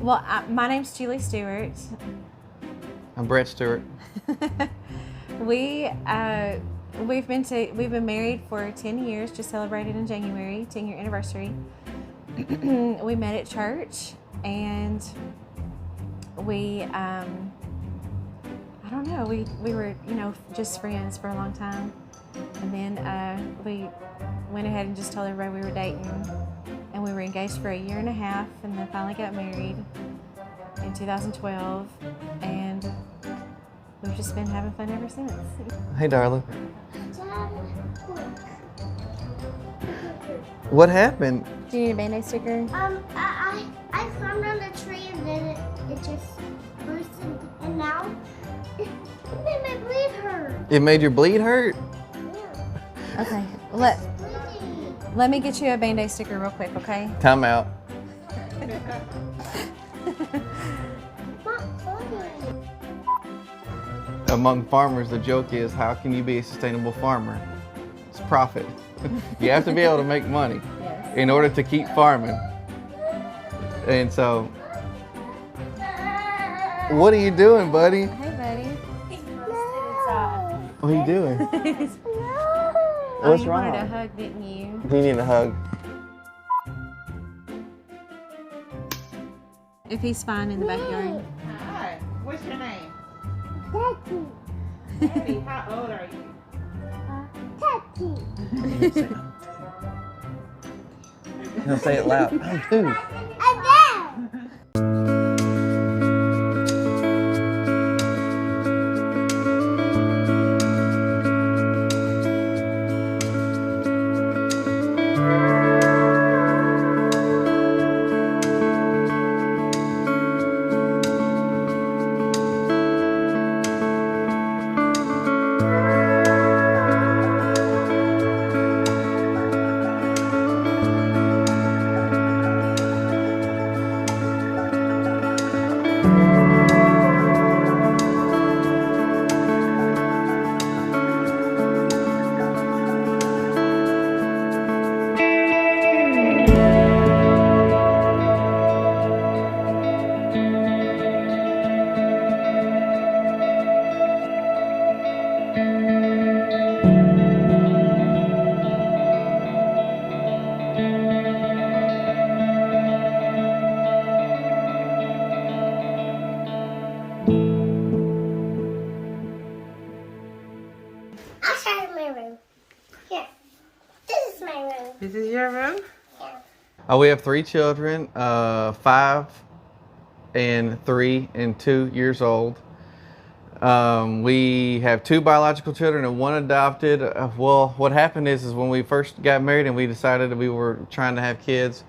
Well, my name's Juli Stewart. I'm Brett Stewart. We've been married for 10 years. Just celebrated in January, 10-year anniversary. We met at church, and we I don't know. We were just friends for a long time, and then we went ahead and just told everybody we were dating, and we were engaged for a year and a half, and then finally got married in 2012, and we've just been having fun ever since. Hey, Darla. What happened? Do you need a Band-Aid sticker? I climbed on the tree and then it just burst and now it made my bleed hurt. It made your bleed hurt? Yeah. Okay, It's bleeding. let me get you a Band-Aid sticker real quick, okay? Time out. Not funny. Among farmers, the joke is, how can you be a sustainable farmer? It's profit. You have to be able to make money Yes. in order to keep farming. And so, what are you doing, buddy? Hey, buddy. What are you doing? Oh, What's you wrong? wanted a hug, didn't you? Do you need a hug? If he's fine in the backyard. Hi, what's your name? Daddy. Heidi, how old are you? Daddy. No, say it loud. I'm two. I'll show you my room. Here. This is my room. This is your room? Yeah. We have 3 children, 5 and 3 and 2 years old. We have 2 biological children and 1 adopted. Well, what happened is when we first got married and we decided that we were trying to have kids,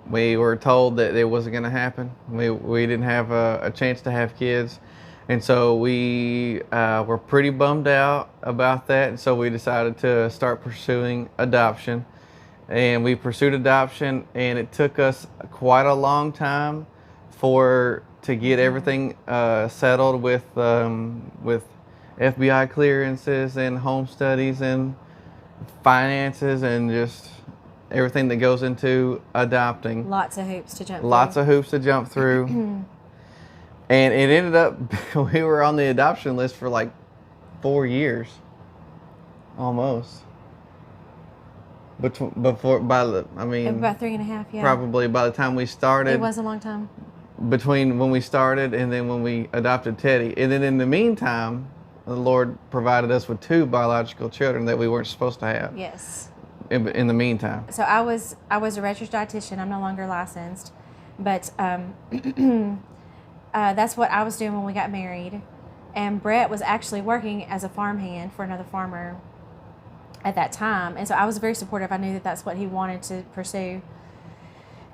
we were told that it wasn't going to happen. We didn't have a chance to have kids. And so we were pretty bummed out about that. And so we decided to start pursuing adoption. And we pursued adoption, and it took us quite a long time to get everything settled with FBI clearances and home studies and finances and just everything that goes into adopting. Lots of hoops to jump Lots through. of hoops to jump through. And it ended up, we were on the adoption list for like 4 years, almost. About 3.5, yeah. Probably by the time we started. It was a long time. Between when we started and then when we adopted Teddy. And then in the meantime, the Lord provided us with 2 biological children that we weren't supposed to have. Yes. In the meantime. So I was a registered dietitian. I'm no longer licensed, but that's what I was doing when we got married. And Brett was actually working as a farmhand for another farmer at that time, and so I was very supportive. I knew that that's what he wanted to pursue,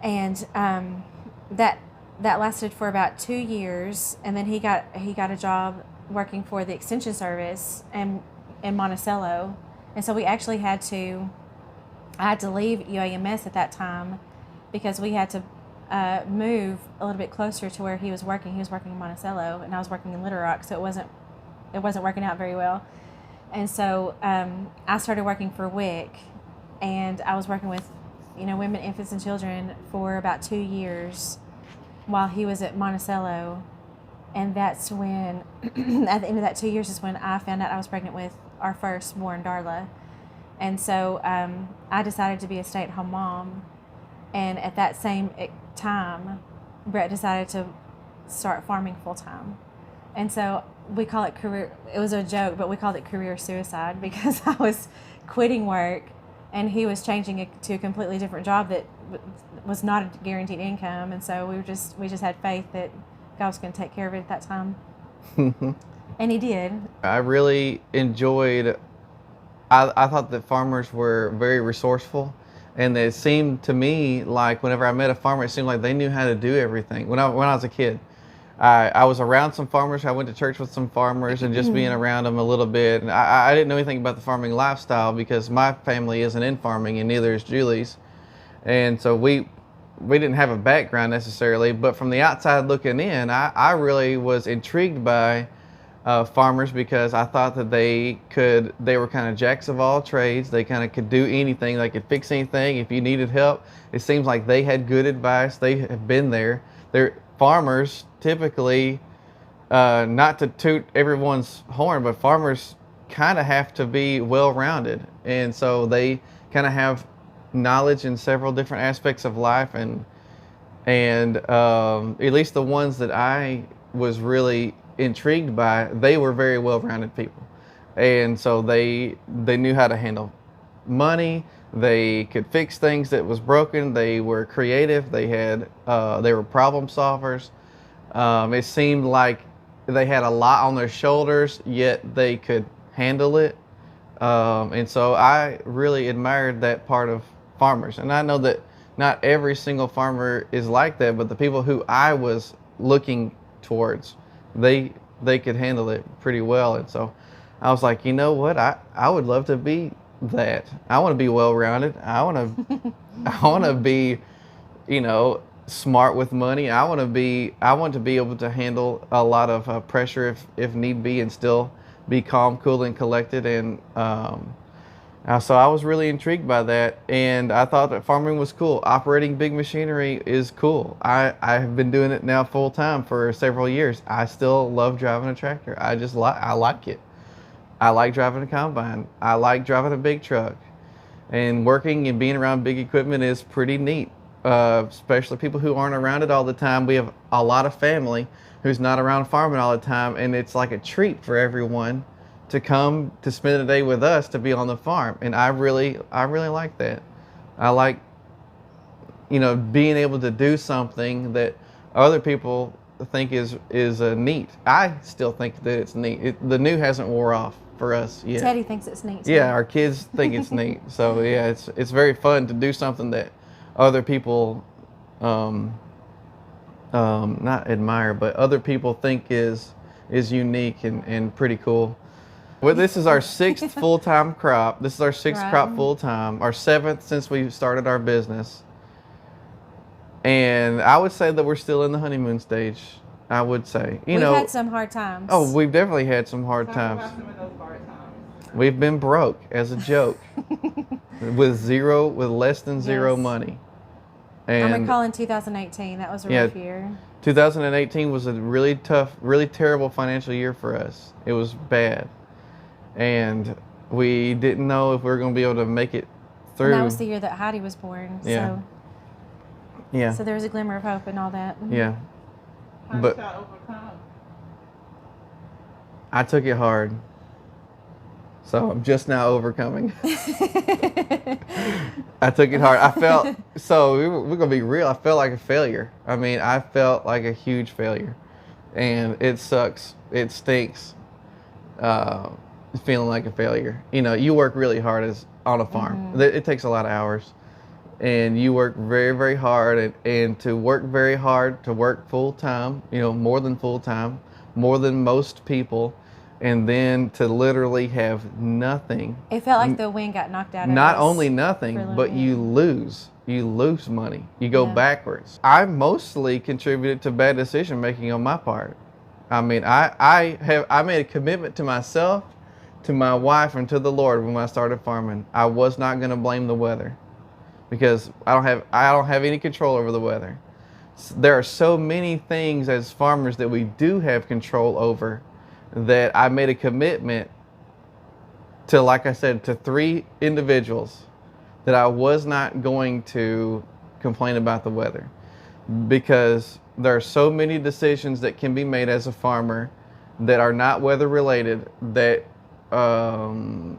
and that lasted for about 2 years, and then he got a job working for the extension service in Monticello, and so we actually I had to leave UAMS at that time because we had to move a little bit closer to where he was working. He was working in Monticello, and I was working in Little Rock, so it wasn't working out very well. And so I started working for WIC, and I was working with women, infants, and children for about 2 years. while he was at Monticello. And that's when, at the end of that 2 years, is when I found out I was pregnant with our firstborn, Darla. And so I decided to be a stay-at-home mom. And at that same time, Brett decided to start farming full-time. And so we call it career, it was a joke, but we called it career suicide because I was quitting work and he was changing it to a completely different job that was not a guaranteed income. And so we just had faith that God was going to take care of it at that time. And he did. I really enjoyed, I thought that farmers were very resourceful, and it seemed to me like whenever I met a farmer, it seemed like they knew how to do everything. When I was a kid, I was around some farmers. I went to church with some farmers, and just being around them a little bit. And I didn't know anything about the farming lifestyle because my family isn't in farming, and neither is Juli's. And so we didn't have a background necessarily, but from the outside looking in, I really was intrigued by farmers because I thought that they were kind of jacks of all trades. They kind of could do anything. They could fix anything. If you needed help, it seems like they had good advice. They have been there. They're farmers typically, not to toot everyone's horn, but farmers kind of have to be well-rounded. And so they kind of have knowledge in several different aspects of life, and at least the ones that I was really intrigued by, they were very well-rounded people, and so they knew how to handle money. They could fix things that was broken. They were creative. They were problem solvers. It seemed like they had a lot on their shoulders, yet they could handle it, and so I really admired that part of farmers. And I know that not every single farmer is like that, but the people who I was looking towards, they could handle it pretty well. And so I was like, you know what, I would love to be that. I want to be well-rounded. I want to be, smart with money. I want to be able to handle a lot of pressure if need be, and still be calm, cool, and collected. And so I was really intrigued by that, and I thought that farming was cool. Operating big machinery is cool. I have been doing it now full time for several years. I still love driving a tractor. I like it. I like driving a combine. I like driving a big truck, and working and being around big equipment is pretty neat. Especially people who aren't around it all the time. We have a lot of family who's not around farming all the time, and it's like a treat for everyone to come to spend a day with us, to be on the farm. And I really like that. I like, being able to do something that other people think is neat. I still think that it's neat. The new hasn't wore off for us yet. Teddy thinks it's neat too. Yeah, our kids think it's neat. So yeah, it's very fun to do something that other people not admire, but other people think is unique and pretty cool. Well, this is our 6th full-time crop. This is our 6th crop full-time, our 7th since we started our business. And I would say that we're still in the honeymoon stage. I would say, We've had some hard times. Oh, we've definitely had some hard times. Talk about some of those hard times. We've been broke as a joke, with less than zero money. And I'm recalling 2018. That was a rough year. 2018 was a really tough, really terrible financial year for us. It was bad. And we didn't know if we were going to be able to make it through. And that was the year that Heidi was born. Yeah. So there was a glimmer of hope and all that. Yeah. How did y'all overcome? I took it hard. So I'm just now overcoming. I took it hard. I felt, we're going to be real, I felt like a failure. I mean, I felt like a huge failure. And it sucks. It stinks. Feeling like a failure. You work really hard on a farm. Mm-hmm. It takes a lot of hours. And you work very, very hard. And to work very hard, to work full time, more than full time, more than most people, and then to literally have nothing. It felt like the wind got knocked out of us. Not only nothing, but you lose. You lose money. You go backwards. I mostly contributed to bad decision making on my part. I mean, I made a commitment to myself, to my wife, and to the Lord when I started farming. I was not going to blame the weather, because I don't have any control over the weather. there are so many things as farmers that we do have control over, that I made a commitment to, like I said, to 3 individuals, that I was not going to complain about the weather, because there are so many decisions that can be made as a farmer that are not weather related, that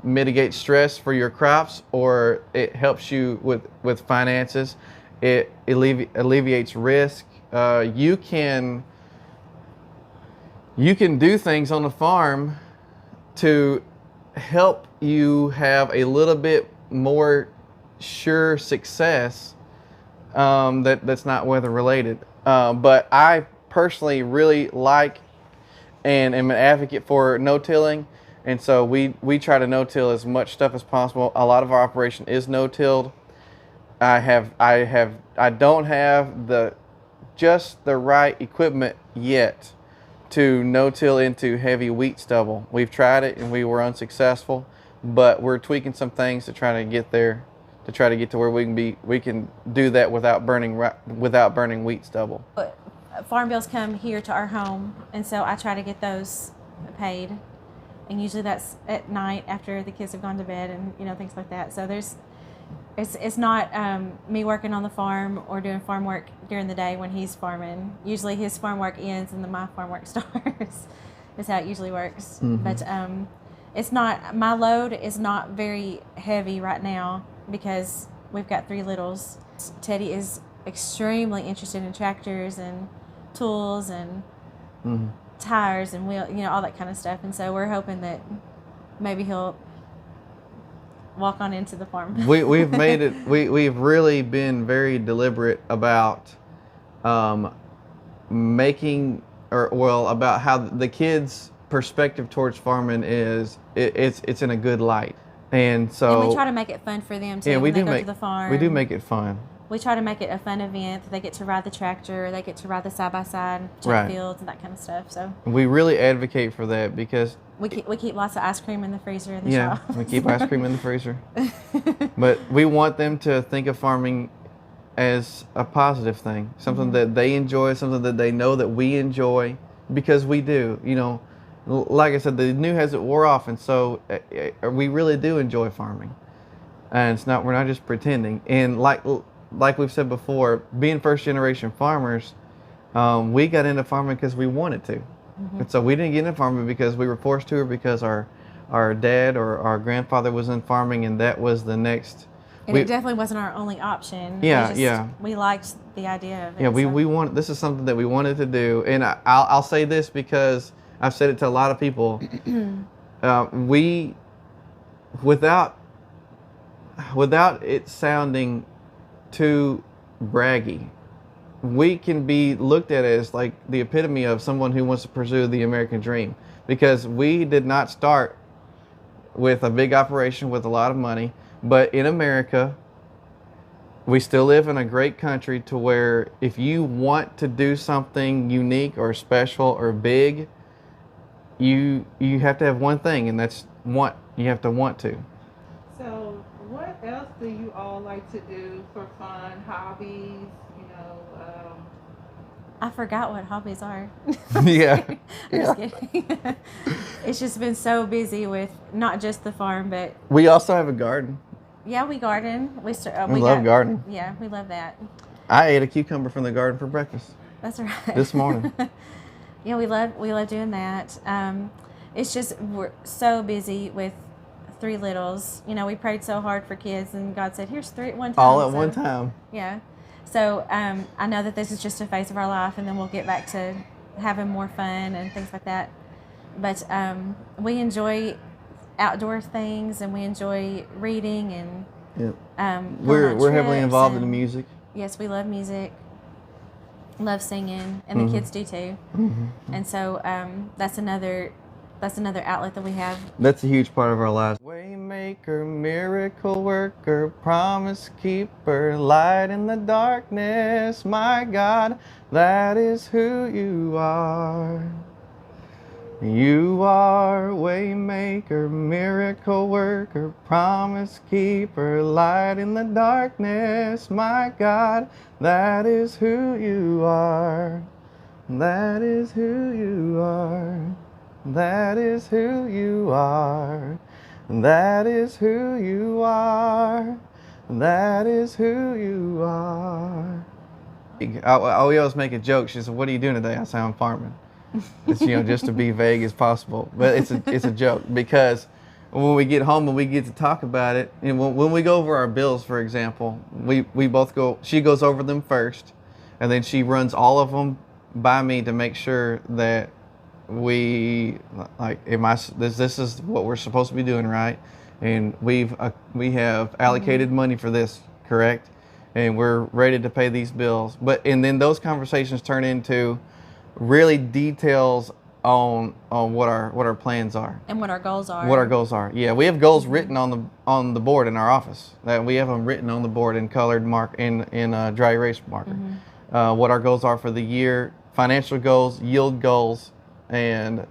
mitigate stress for your crops, or it helps you with finances. It alleviates risk. You can do things on the farm to help you have a little bit more sure success, that's not weather related. But I personally really like and am an advocate for no-tilling, and so we try to no-till as much stuff as possible. A lot of our operation is no-tilled. I don't have just the right equipment yet to no-till into heavy wheat stubble. We've tried it and we were unsuccessful, but we're tweaking some things to try to get there, to try to get to where we can do that without burning wheat stubble. But farm bills come here to our home, and so I try to get those paid, and usually that's at night after the kids have gone to bed, and things like that. So it's not me working on the farm or doing farm work during the day when he's farming. Usually his farm work ends and then my farm work starts. Is how it usually works. Mm-hmm. But it's not, my load is not very heavy right now because we've got 3 littles. Teddy is extremely interested in tractors and tools and tires and wheel, all that kind of stuff. And so we're hoping that maybe he'll walk on into the farm. We've made it. We've really been very deliberate about making, about how the kids' perspective towards farming is. It's in a good light, and so and we try to make it fun for them too. Yeah, when they go to the farm. We do make it fun. We try to make it a fun event. They get to ride the tractor. They get to ride the side-by-side, check Right. fields and that kind of stuff. So we really advocate for that, because we keep lots of ice cream in the freezer in the yeah, shop. we keep ice cream in the freezer. But we want them to think of farming as a positive thing, something that they enjoy, something that they know that we enjoy, because we do. Like I said, the new hasn't wore off, and so we really do enjoy farming, and we're not just pretending. And like we've said before, being first generation farmers, we got into farming because we wanted to. And so we didn't get into farming because we were forced to, or because our dad or our grandfather was in farming and that was the next. And it definitely wasn't our only option. Yeah. We liked the idea of it. Yeah, we want, this is something that we wanted to do. And I'll say this because I've said it to a lot of people. Without it sounding too braggy, we can be looked at as like the epitome of someone who wants to pursue the American dream, because we did not start with a big operation with a lot of money, but in America, we still live in a great country to where if you want to do something unique or special or big, you have to have one thing, and that's you have to want to. So what else do you all like to do for fun, hobbies, I forgot what hobbies are. Yeah. I'm just kidding. It's just been so busy with not just the farm, but We also have a garden. yeah, we garden. We love gardening. Yeah, we love that. I ate a cucumber from the garden for breakfast That's right. this morning. Yeah, we love doing that. It's just we're so busy with 3 littles. We prayed so hard for kids, and God said, "Here's 3 at one time." All at one time. Yeah. So I know that this is just a phase of our life, and then we'll get back to having more fun and things like that. But we enjoy outdoor things, and we enjoy reading, and Yep. going on We're heavily trips, involved in and- the music. Yes, we love music, love singing, and the kids do too. And so that's another outlet that we have. That's a huge part of our lives. Waymaker, miracle worker, promise keeper, light in the darkness, my God, that is who you are. You are waymaker, miracle worker, promise keeper, light in the darkness, my God, that is who you are. That is who you are. That is who you are. That is who you are. That is who you are. We always make a joke. She said, "What are you doing today?" I say, "I'm farming." It's, just to be vague as possible, but it's a joke, because when we get home and we get to talk about it, and when we go over our bills, for example, we both go. She goes over them first, and then she runs all of them by me to make sure that we this is what we're supposed to be doing, right? And we have allocated money for this, correct? And we're ready to pay these bills. And then those conversations turn into really details on what our plans are and what our goals are. What our goals are. Yeah, we have goals written on the board in our office. That we have them written on the board in colored in dry erase marker. What our goals are for the year, financial goals, yield goals, and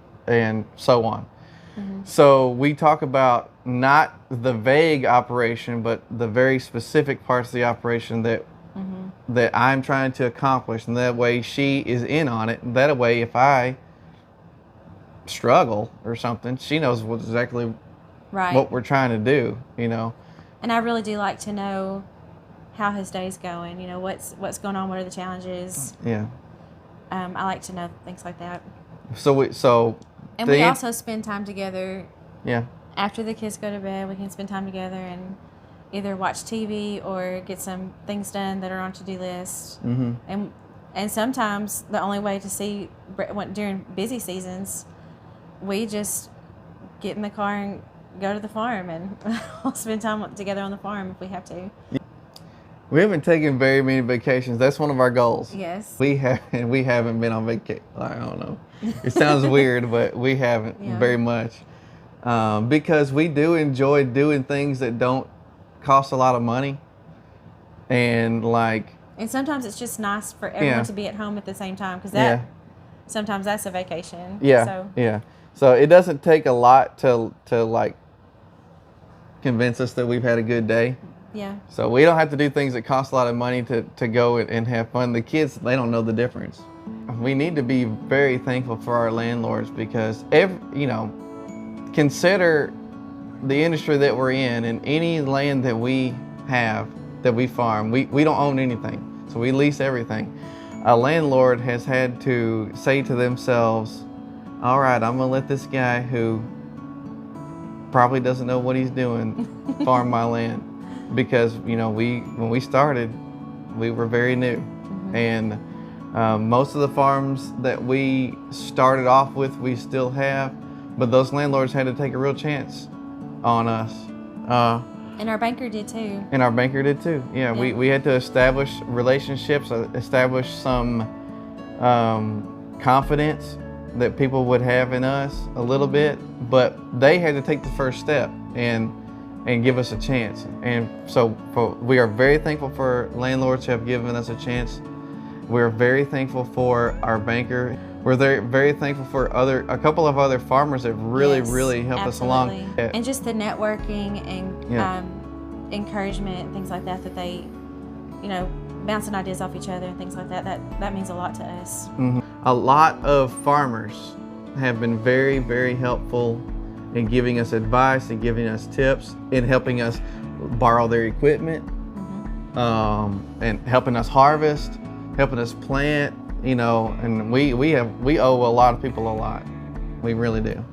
so on. So we talk about not the vague operation, but the very specific parts of the operation that I'm trying to accomplish, and that way she is in on it. That way, if I struggle or something, she knows exactly what we're trying to do, And I really do like to know how his day's going. What's going on. What are the challenges? Yeah. I like to know things like that. And we also spend time together. Yeah. After the kids go to bed, we can spend time together and either watch TV or get some things done that are on to-do list. And sometimes the only way to see during busy seasons, we just get in the car and go to the farm, and we'll spend time together on the farm if we have to. We haven't taken very many vacations. That's one of our goals. Yes. We haven't been on vacation. I don't know. It sounds weird, but we haven't very much. Because we do enjoy doing things that don't cost a lot of money. And sometimes it's just nice for everyone to be at home at the same time, because sometimes that's a vacation. So it doesn't take a lot to convince us that we've had a good day. Yeah. So we don't have to do things that cost a lot of money to go and have fun. The kids, they don't know the difference. We need to be very thankful for our landlords, because consider the industry that we're in, and any land that we have, that we farm, we don't own anything. So we lease everything. A landlord has had to say to themselves, all right, I'm gonna let this guy who probably doesn't know what he's doing farm my land. Because when we started, we were very new, and most of the farms that we started off with, we still have, but those landlords had to take a real chance on us. And our banker did too. Yeah. We had to establish relationships, establish some confidence that people would have in us a little bit, but they had to take the first step and give us a chance. And so we are very thankful for landlords who have given us a chance. We're very thankful for our banker. We're very thankful for a couple of other farmers that really helped us along. And just the networking and encouragement and things like that they, bouncing ideas off each other and things like that. That means a lot to us. A lot of farmers have been very, very helpful in giving us advice and giving us tips, and helping us borrow their equipment, and helping us harvest, helping us plant, and we owe a lot of people a lot. We really do.